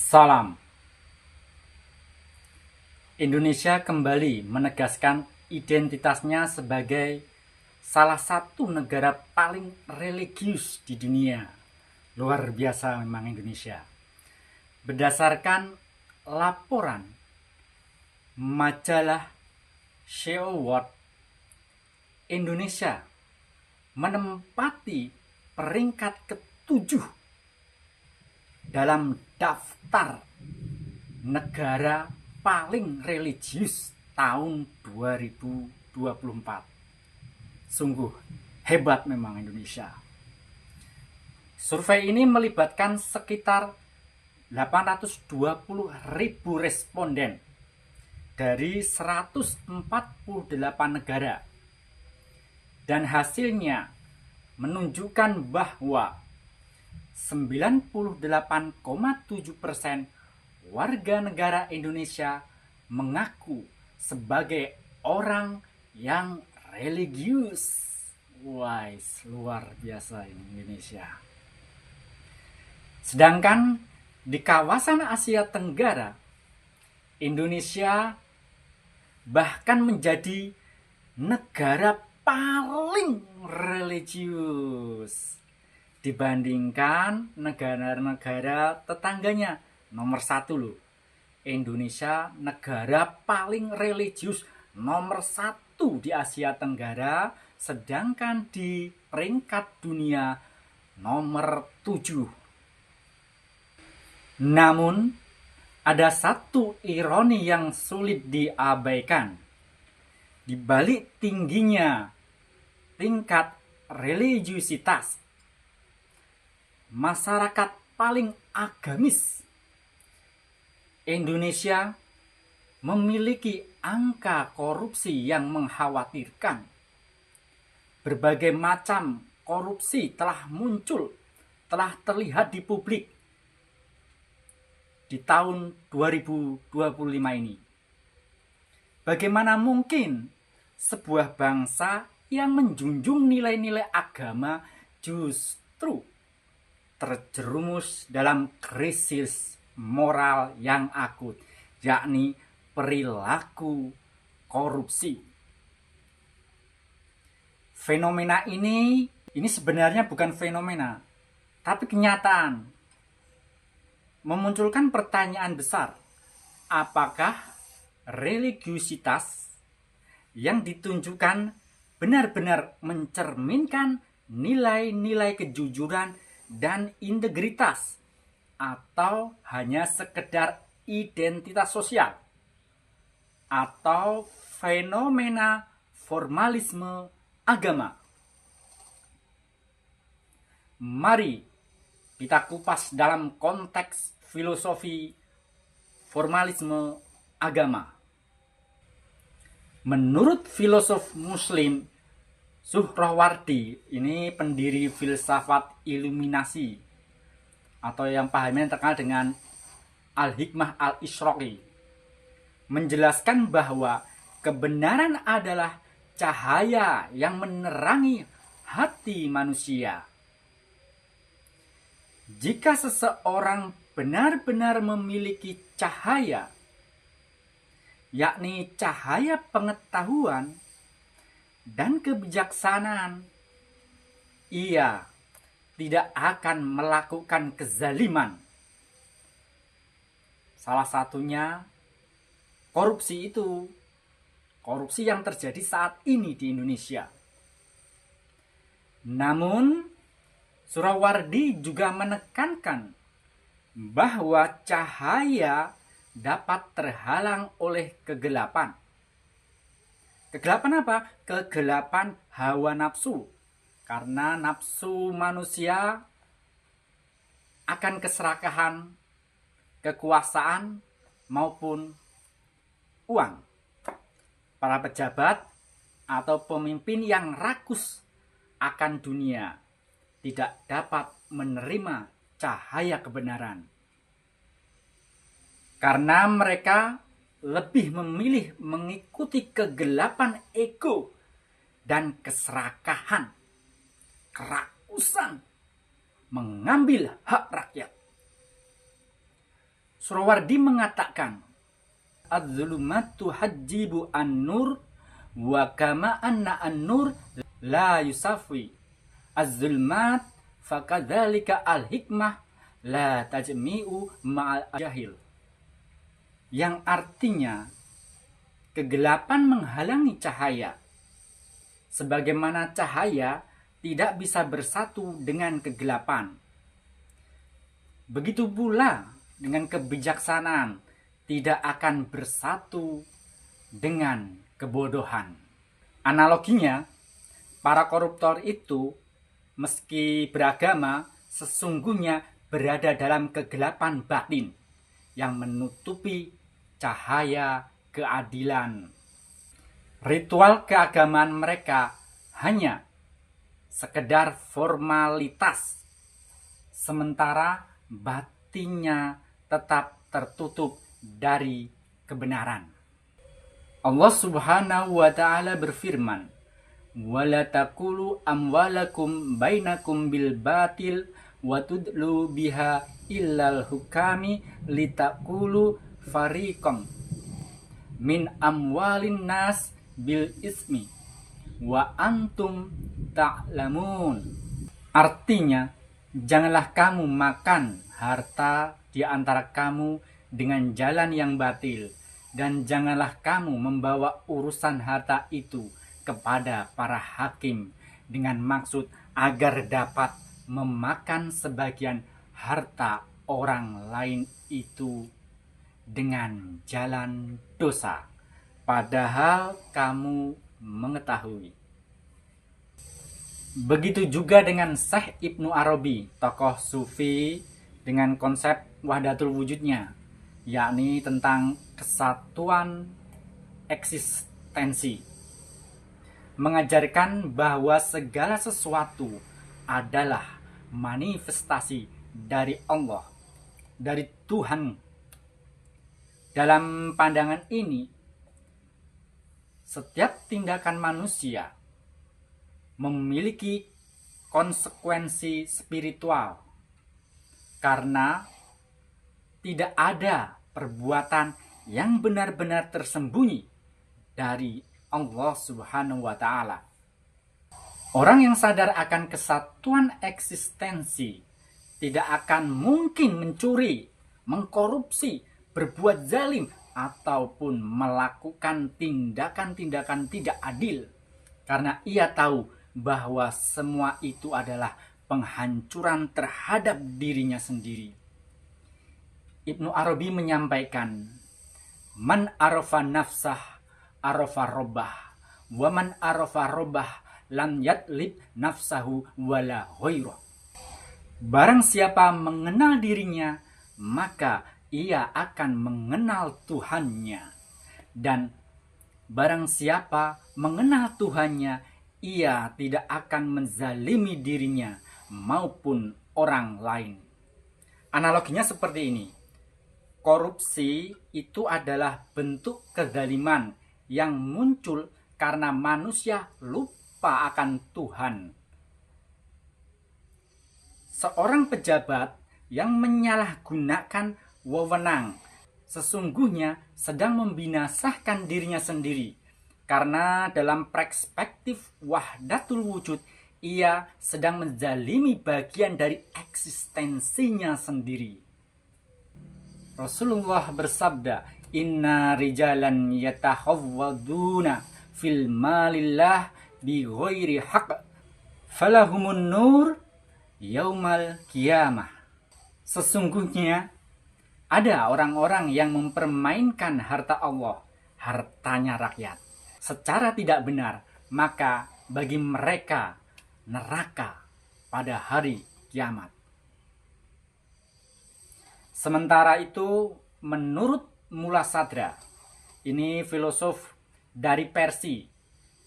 Salam. Indonesia kembali menegaskan identitasnya sebagai salah satu negara paling religius di dunia. Luar biasa memang Indonesia. Berdasarkan laporan majalah SEO World, Indonesia menempati peringkat ke-7 dalam daftar negara paling religius tahun 2024. Sungguh hebat memang Indonesia. Survei ini melibatkan sekitar 820.000 responden dari 148 negara. Dan hasilnya menunjukkan bahwa 98,7% warga negara Indonesia mengaku sebagai orang yang religius. Wah, luar biasa ini Indonesia. Sedangkan di kawasan Asia Tenggara, Indonesia bahkan menjadi negara paling religius dibandingkan negara-negara tetangganya. Nomor 1 loh, Indonesia negara paling religius nomor 1 di Asia Tenggara, sedangkan di peringkat dunia nomor 7. Namun ada satu ironi yang sulit diabaikan. Di balik tingginya tingkat religiusitas masyarakat paling agamis, Indonesia memiliki angka korupsi yang mengkhawatirkan. Berbagai macam korupsi telah muncul, telah terlihat di publik di tahun 2025 ini. Bagaimana mungkin sebuah bangsa yang menjunjung nilai-nilai agama justru terjerumus dalam krisis moral yang akut, yakni perilaku korupsi. Fenomena ini sebenarnya bukan fenomena, tapi kenyataan. Memunculkan pertanyaan besar, apakah religiusitas yang ditunjukkan benar-benar mencerminkan nilai-nilai kejujuran dan integritas, atau hanya sekedar identitas sosial, atau fenomena formalisme agama? Mari kita kupas dalam konteks filosofi formalisme agama. Menurut filosof Muslim Suhrawardi, ini pendiri filsafat iluminasi atau yang pahamnya terkenal dengan Al-Hikmah Al-Isyraqi, menjelaskan bahwa kebenaran adalah cahaya yang menerangi hati manusia. Jika seseorang benar-benar memiliki cahaya, yakni cahaya pengetahuan dan kebijaksanaan, ia tidak akan melakukan kezaliman. Salah satunya korupsi itu. Korupsi yang terjadi saat ini di Indonesia. Namun, Suhrawardi juga menekankan bahwa cahaya dapat terhalang oleh kegelapan. Kegelapan apa? Kegelapan hawa nafsu. Karena nafsu manusia akan keserakahan, kekuasaan, maupun uang. Para pejabat atau pemimpin yang rakus akan dunia tidak dapat menerima cahaya kebenaran. Karena mereka lebih memilih mengikuti kegelapan ego dan keserakahan, kerakusan, mengambil hak rakyat. Surawardi mengatakan, "Az-zulumatu hajjibu an-nur wa kama anna an-nur la yusafi. Az-zulmat fakadzalika al-hikmah la tajmi'u ma'al jahil." Yang artinya, kegelapan menghalangi cahaya. Sebagaimana cahaya tidak bisa bersatu dengan kegelapan. Begitu pula dengan kebijaksanaan tidak akan bersatu dengan kebodohan. Analoginya, para koruptor itu meski beragama sesungguhnya berada dalam kegelapan batin yang menutupi cahaya keadilan. Ritual keagamaan mereka hanya sekedar formalitas, sementara batinnya tetap tertutup dari kebenaran. Allah Subhanahu wa ta'ala berfirman, "Wala taqulu amwalakum bainakum bil batil wa tudlu biha illal hukami litaqulu fariqam min amwalin nas bil ismi wa antum ta'lamun." Artinya, janganlah kamu makan harta di antara kamu dengan jalan yang batil, dan janganlah kamu membawa urusan harta itu kepada para hakim dengan maksud agar dapat memakan sebagian harta orang lain itu dengan jalan dosa, padahal kamu mengetahui. Begitu juga dengan Syekh Ibnu Arabi, tokoh sufi dengan konsep wahdatul wujudnya, yakni tentang kesatuan eksistensi. Mengajarkan bahwa segala sesuatu adalah manifestasi dari Allah, dari Tuhan. Dalam pandangan ini, setiap tindakan manusia memiliki konsekuensi spiritual, karena tidak ada perbuatan yang benar-benar tersembunyi dari Allah Subhanahu wa ta'ala. Orang yang sadar akan kesatuan eksistensi tidak akan mungkin mencuri, mengkorupsi, berbuat zalim, ataupun melakukan tindakan-tindakan tidak adil, karena ia tahu bahwa semua itu adalah penghancuran terhadap dirinya sendiri. Ibnu Arabi menyampaikan, "Man arafa nafsah arafa robbah, wa man arafa robbah lam yatlib nafsahu wala ghairah." Barang siapa mengenal dirinya, maka ia akan mengenal Tuhannya. Dan barang siapa mengenal Tuhannya, ia tidak akan menzalimi dirinya maupun orang lain. Analoginya seperti ini. Korupsi itu adalah bentuk kezaliman yang muncul karena manusia lupa akan Tuhan. Seorang pejabat yang menyalahgunakan wewenang sesungguhnya sedang membinasakan dirinya sendiri, karena dalam perspektif wahdatul wujud ia sedang menzalimi bagian dari eksistensinya sendiri. Rasulullah bersabda, "Inna rijalan yatahawwaduna fil malillah bi ghairi haqq falahumun nur yaumal qiyamah." Sesungguhnya ada orang-orang yang mempermainkan harta Allah, hartanya rakyat, secara tidak benar, maka bagi mereka neraka pada hari kiamat. Sementara itu, menurut Mula Sadra, ini filosof dari Persia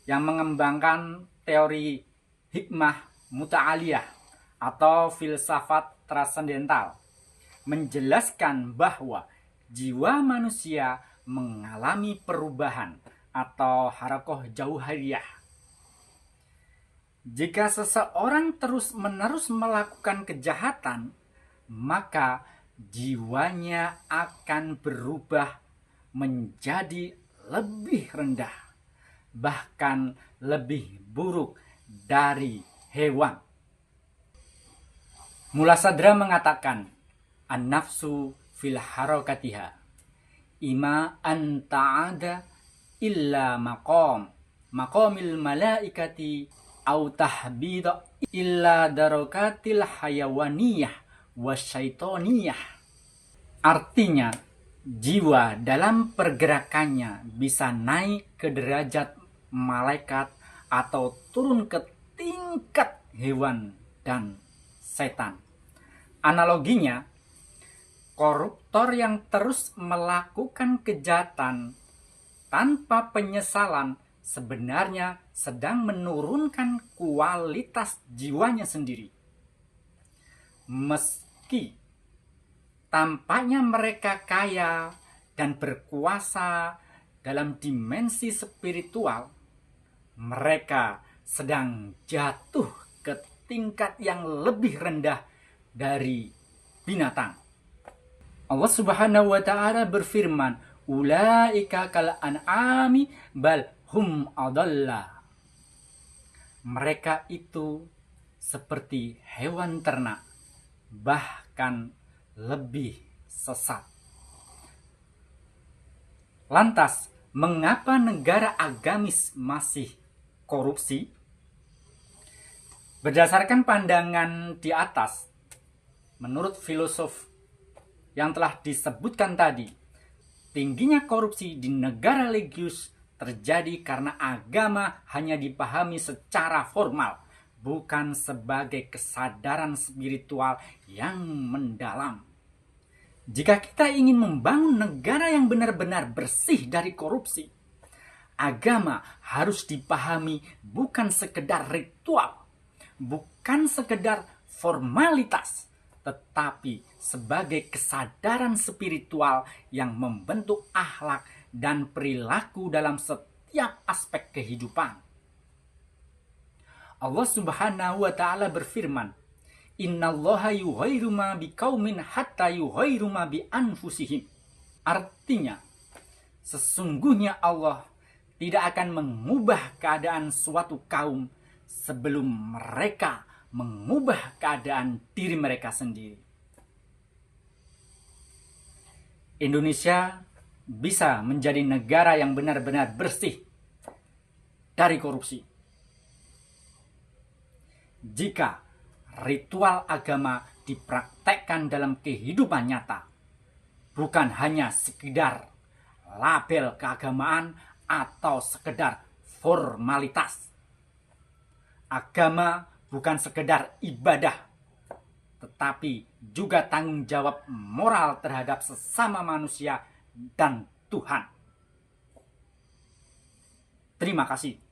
yang mengembangkan teori hikmah muta'aliyah atau filsafat transendental, menjelaskan bahwa jiwa manusia mengalami perubahan atau harakoh jauhariyah. Jika seseorang terus-menerus melakukan kejahatan, maka jiwanya akan berubah menjadi lebih rendah, bahkan lebih buruk dari hewan. Mulasadra mengatakan, an-nafsu fil harakatiha ima an ta'ada illa maqamil malaikati au tahbida illa darakatil hayawaniyah wasyaitoniyah. Artinya, jiwa dalam pergerakannya bisa naik ke derajat malaikat atau turun ke tingkat hewan dan setan. Analoginya, koruptor yang terus melakukan kejahatan tanpa penyesalan sebenarnya sedang menurunkan kualitas jiwanya sendiri. Meski tampaknya mereka kaya dan berkuasa dalam dimensi spiritual, mereka sedang jatuh ke tingkat yang lebih rendah dari binatang. Allah Subhanahu wa ta'ala berfirman, ulaika kal an'ami bal hum adalla. Mereka itu seperti hewan ternak, bahkan lebih sesat. Lantas, mengapa negara agamis masih korupsi? Berdasarkan pandangan di atas, menurut filosof yang telah disebutkan tadi, tingginya korupsi di negara religius terjadi karena agama hanya dipahami secara formal, bukan sebagai kesadaran spiritual yang mendalam. Jika kita ingin membangun negara yang benar-benar bersih dari korupsi, agama harus dipahami bukan sekedar ritual, bukan sekedar formalitas, tetapi sebagai kesadaran spiritual yang membentuk akhlak dan perilaku dalam setiap aspek kehidupan. Allah Subhanahu wa ta'ala berfirman, innallaha yughayyiru ma biqaumin hatta yughayyiru ma bi anfusihim. Artinya, sesungguhnya Allah tidak akan mengubah keadaan suatu kaum sebelum mereka mengubah keadaan diri mereka sendiri. Indonesia bisa menjadi negara yang benar-benar bersih dari korupsi jika ritual agama dipraktekkan dalam kehidupan nyata, bukan hanya sekedar label keagamaan atau sekedar formalitas. Agama bukan sekedar ibadah, tetapi juga tanggung jawab moral terhadap sesama manusia dan Tuhan. Terima kasih.